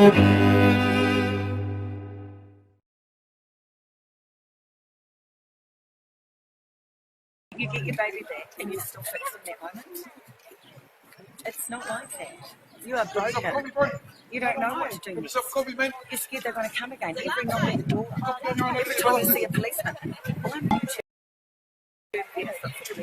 You get your baby back and you're still fixing that moment. It's not like that. You are broken. You don't know what to do next. You're scared they're going to come again. Every knock at the door, every time you see a policeman. The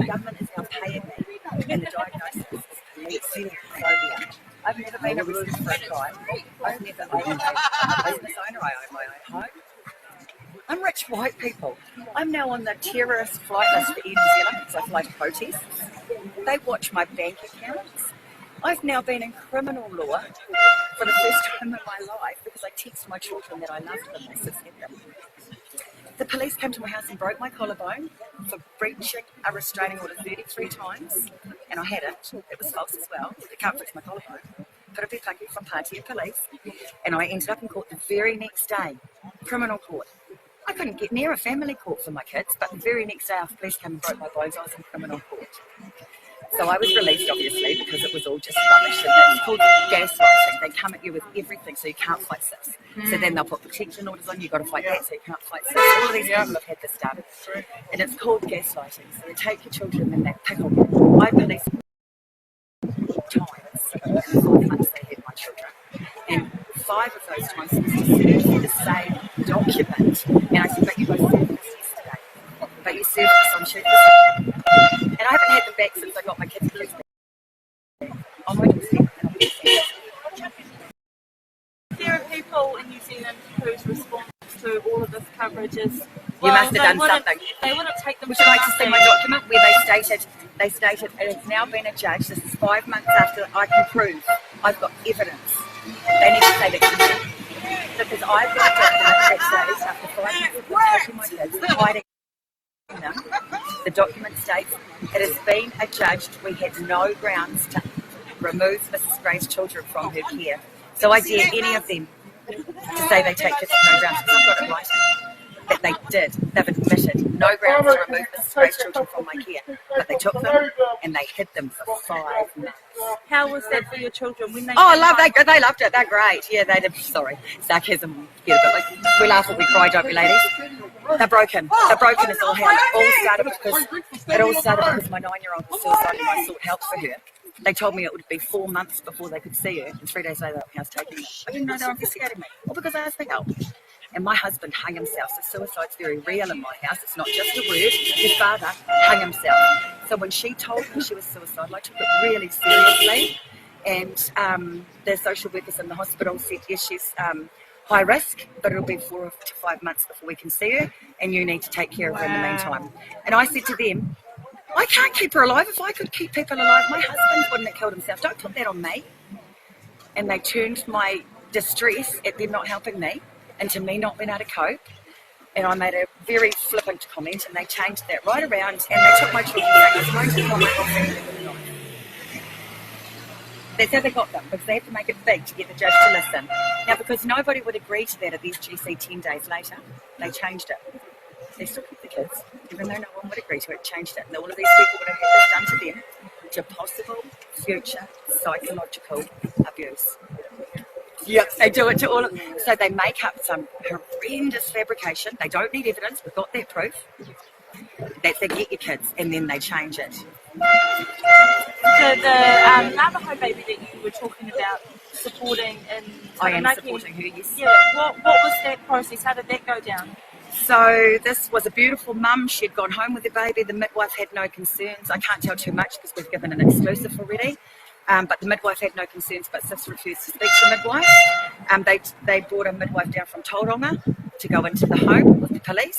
government is now paying me, and the diagnosis is xenophobia. I've never been arrested for a crime. I've never owned a business owner. I own my own home. I'm rich white people. I'm now on the terrorist flight list for New Zealand because I fly to protests. They watch my bank accounts. I've now been in criminal law for the first time in my life because I text my children that I love them. I suspect them. The police came to my house and broke my collarbone for breaching a restraining order 33 times, and I had it. It was false as well. They can't fix my collarbone. Put a bit lucky from Patia police, and I ended up in court the very next day, criminal court. I couldn't get near a family court for my kids, but the very next day after police came and broke my bones, I was in criminal court. So I was released, obviously, because it was all just rubbish. And it's called gaslighting. They come at you with everything, so you can't fight sis. So then they'll put protection orders on you. You've got to fight that, so you can't fight sis. All of these people have had this done. And it's called gaslighting. So they take your children and they pickle them. I police times. In 4 months they had my children. And 5 of those times it was to serve the same document. And I said, but you both served this yesterday. But you served this on Tuesday. And I haven't had them back since I got my kids' police back. On my doorstep. There are people in New Zealand whose response to all of this coverage is, well, you must have done something. They wouldn't take them. Would you like to see my document where they stated it has now been adjudged. This is 5 months after I can prove I've got evidence. They need to say that to me. Because I've got a document that says after 5 months of taking my kids, hiding them, the document states it has been adjudged we had no grounds to remove Mrs. Gray's children from her care. So I dare any of them to say they take kids for no grounds, because I've got it writing that they did. They've admitted no grounds to remove Mrs. Gray's children from my care, but they took them and they hid them for 5 months. How was that for your children when they? Oh, I love that. They loved it. They're great. Yeah, they did. Sorry, sarcasm. Yeah, but like, we laugh and we cry, don't we, ladies? They're broken. They're broken as all hell. It all started because my 9-year-old was suicidal and I sought help for her. They told me it would be 4 months before they could see her, and 3 days later I was taking her. I didn't know they were investigating me. Well, because I asked for help. And my husband hung himself, so suicide's very real in my house. It's not just a word. His father hung himself. So when she told me she was suicidal, I took it really seriously. And the social workers in the hospital said, yes, she's high risk, but it'll be 4 to 5 months before we can see her, and you need to take care of her in the meantime. And I said to them, I can't keep her alive. If I could keep people alive, my husband wouldn't have killed himself. Don't put that on me. And they turned my distress at them not helping me into me not being able to cope. And I made a very flippant comment, and they changed that right around, and they took my children back. That's how they got them, because they had to make it big to get the judge to listen. Now, because nobody would agree to that at the SGC 10 days later, they changed it. They still keep the kids, even though no one would agree to it, changed it. And all of these people would have had this done to them to possible future psychological abuse. Yep, they do it to all of them. So they make up some horrendous fabrication. They don't need evidence. We've got that proof. That they get your kids, and then they change it. The Navajo baby that you were talking about supporting in I am supporting her, yes. Yeah, what was that process? How did that go down? So this was a beautiful mum. She had gone home with the baby. The midwife had no concerns. I can't tell too much because we've given an exclusive already. But the midwife had no concerns, but sis refused to speak to the midwife. They brought a midwife down from Tauranga to go into the home with the police.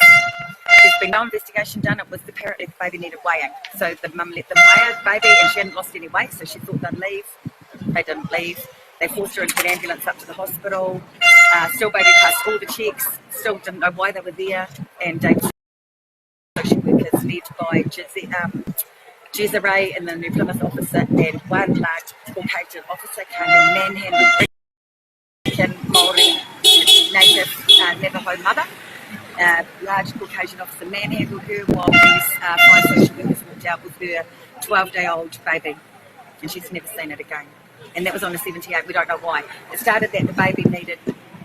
There's been no investigation done. It was apparently the baby needed weighing. So the mum let them weigh the baby, and she hadn't lost any weight, so she thought they'd leave. They didn't leave. They forced her into an ambulance up to the hospital. Still baby passed all the checks. Still didn't know why they were there. And social workers led by Jezere and the New Plymouth officer, and one large Caucasian officer came and manhandled Māori native Navajo mother. Large Caucasian officer manhandled her while these 5 social workers walked out with her 12-day-old baby, and she's never seen it again. and that was on a 78. We don't know why. It started that the baby needed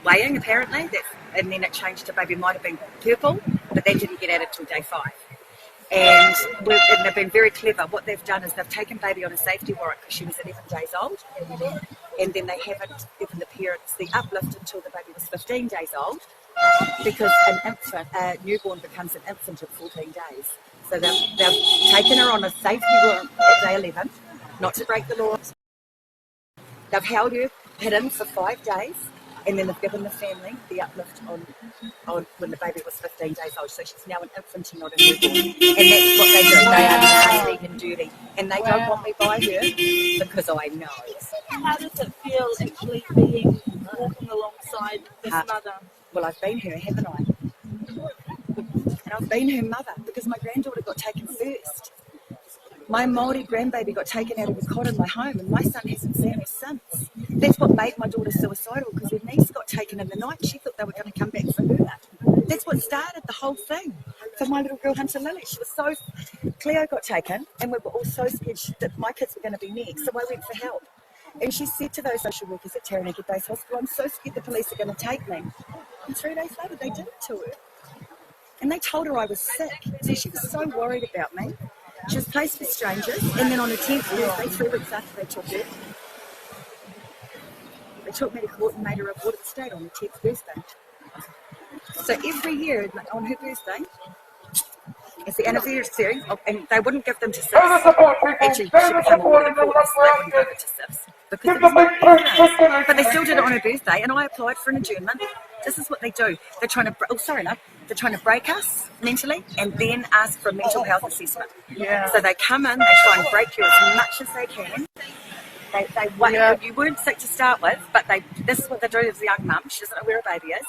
weighing, apparently, and then it changed to baby might have been purple, but that didn't get added till day 5. And they've been very clever. What they've done is they've taken baby on a safety warrant because she was 11 days old, and then they haven't given the parents the uplift until the baby was 15 days old, because a newborn becomes an infant at 14 days. So they've taken her on a safety warrant at day 11, not to break the law. They've held her hidden for 5 days, and then they've given the family the uplift on when the baby was 15 days old. So she's now an infant and not a newborn. And that's what they do. They are nasty and dirty. And they don't want me by her because I know. How does it feel actually being walking alongside this mother? Well, I've been her, haven't I? And I've been her mother because my granddaughter got taken first. My Māori grandbaby got taken out of a cot in my home, and my son hasn't seen her since. That's what made my daughter suicidal, because her niece got taken in the night and she thought they were going to come back for her. That's what started the whole thing for my little girl Hunter Lily. She was so... Cleo got taken, and we were all so scared that my kids were going to be next, so I went for help. And she said to those social workers at Taranaki Base Hospital, "I'm so scared the police are going to take me." And 3 days later, they did it to her. And they told her I was sick. So she was so worried about me. She was placed with strangers, and then on her 10th birthday, 3 weeks after they took her, they took me to court and made her a ward of the state on her 10th birthday. So every year on her birthday, it's the anniversary, and they wouldn't give them to SIFs. Actually, she became a ward of the court, so they wouldn't give it to SIFs. Because it was my birthday. But they still did it on her birthday, and I applied for an adjournment. This is what they do. They're trying to, they're trying to break us mentally and then ask for a mental health assessment. Yeah. So they come in, they try and break you as much as they can. You weren't sick to start with, but this is what they do as a young mum. She doesn't know where a baby is.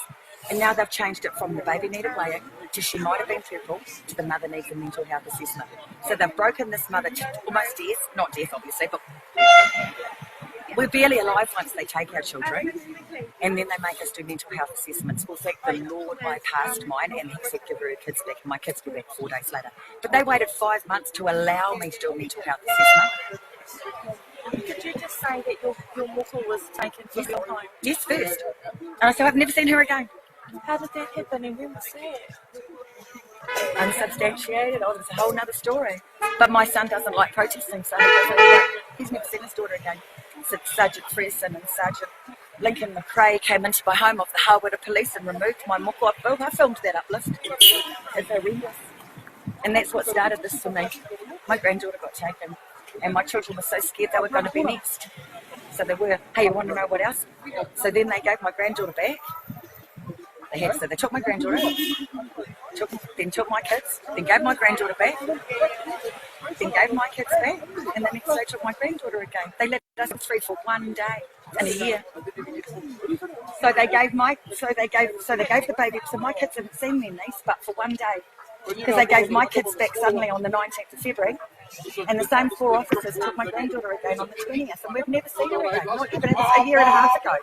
And now they've changed it from the baby needed weighing to she might have been purple to the mother needs a mental health assessment. So they've broken this mother to almost death, not death obviously, but we're barely alive once they take our children, and then they make us do mental health assessments. Well, thank the Lord I passed mine, and he said give her kids back, and my kids were back 4 days later. But they waited 5 months to allow me to do a mental health assessment. Did you just say that your mother was taken from your home? Yes, first. And so I've never seen her again. How did that happen, and when was that? Unsubstantiated. Oh, it's a whole nother story. But my son doesn't like protesting, so he's never seen his daughter again. So Sergeant Freeson and Sergeant Lincoln McRae came into my home off the Harwood Police and removed my moko bill. I filmed that uplift. It's horrendous. And that's what started this for me. My granddaughter got taken, and my children were so scared they were going to be next. So they were, hey, you want to know what else? So then they gave my granddaughter back. So they took my granddaughter, then took my kids, then gave my granddaughter back, then gave my kids back, and the next day took my granddaughter again. They let us free for 1 day in a year. So they gave the baby. So my kids haven't seen their niece, but for 1 day, because they gave my kids back suddenly on the 19th of February, and the same 4 officers took my granddaughter again on the 20th, and we've never seen her again. Not even a year and a half ago.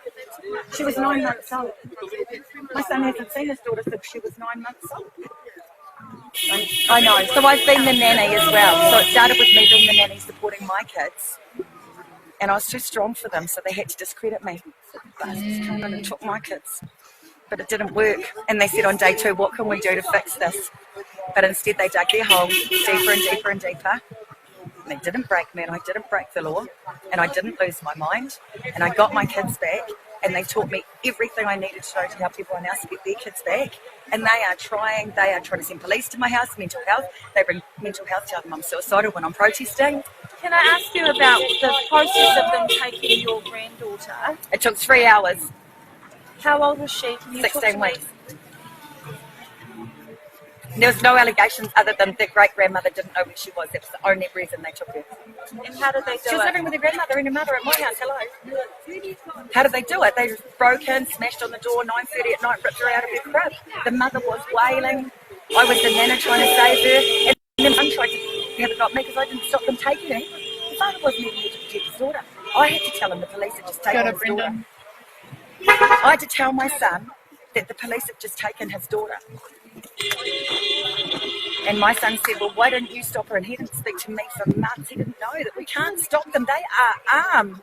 She was 9 months old. My son hasn't seen his daughter since she was 9 months old. I know. So I've been the nanny as well. So it started with me being the nanny supporting my kids, and I was too strong for them, so they had to discredit me. Bastards come in and took my kids. But it didn't work. And they said on day 2, what can we do to fix this? But instead they dug their hole deeper and deeper and deeper. And they didn't break me, and I didn't break the law, and I didn't lose my mind, and I got my kids back, and they taught me everything I needed to know to help everyone else get their kids back. And they are trying to send police to my house, mental health. They bring mental health to them. I'm suicidal when I'm protesting. Can I ask you about the process of them taking your granddaughter? It took 3 hours. How old was she? 16 weeks. There was no allegations other than the great-grandmother didn't know where she was. That's the only reason they took her. And how did they do it? She was living with her grandmother and her mother at my house. Hello. How did they do it? They just broke in, smashed on the door, 9:30 at night, ripped her out of her crib. The mother was wailing. I was the nana trying to save her. And then mum tried to have it got me because I didn't stop them taking her. The father wasn't even here to protect his daughter. I had to tell him the police had just taken his daughter. I had to tell my son that the police had just taken his daughter. And my son said, well, why don't you stop her? And he didn't speak to me for months. He didn't know that we can't stop them. They are armed.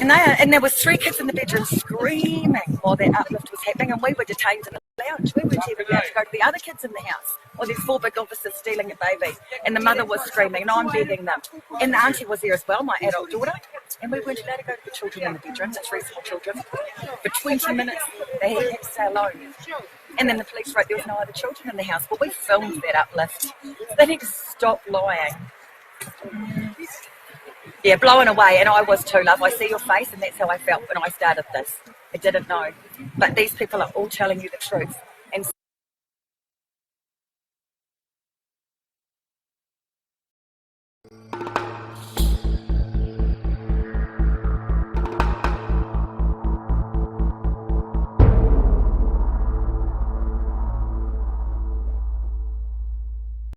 And there was 3 kids in the bedroom screaming while that uplift was happening, and we were detained in the lounge. We weren't even allowed to go to the other kids in the house. Or there's 4 big officers stealing a baby, and the mother was screaming, and I'm begging them. And the auntie was there as well, my adult daughter, and we weren't allowed to go to the children in the bedroom, the 3 small children. For 20 minutes, they had to stay alone. And then the police wrote there was no other children in the house. But we filmed that uplift. So they need to stop lying. Yeah, blown away, and I was too, love. I see your face, and that's how I felt when I started this. I didn't know. But these people are all telling you the truth.